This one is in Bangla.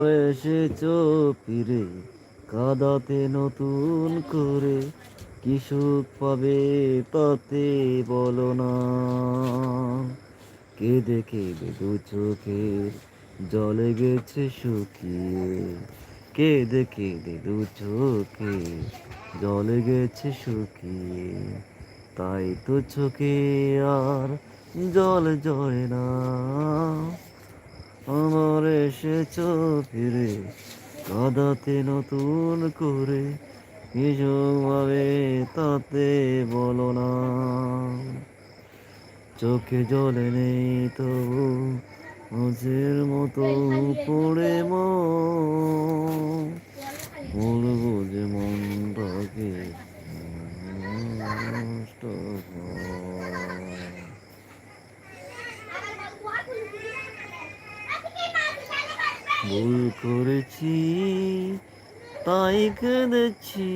এসেছো ফিরে কাঁদাতে নতুন করে, কি সুখ পাবে তাতে বলো না। কেঁদে কেঁদে দু চোখের জলে গেছে শুকিয়ে, কেঁদে কেঁদে দু চোখে জলে গেছে শুকিয়ে, তাই তো চোখে আর জল জয় না। আমার এসেছো ফিরে কাঁদাতে নতুন করে, কিছু ভাবে তাতে বলো না। চোখে জলে নেই তবু মাঝের মতো পড়ে বলবো যে মনটাকে নষ্ট কর। ভুল করেছি তাই কেঁদেছি,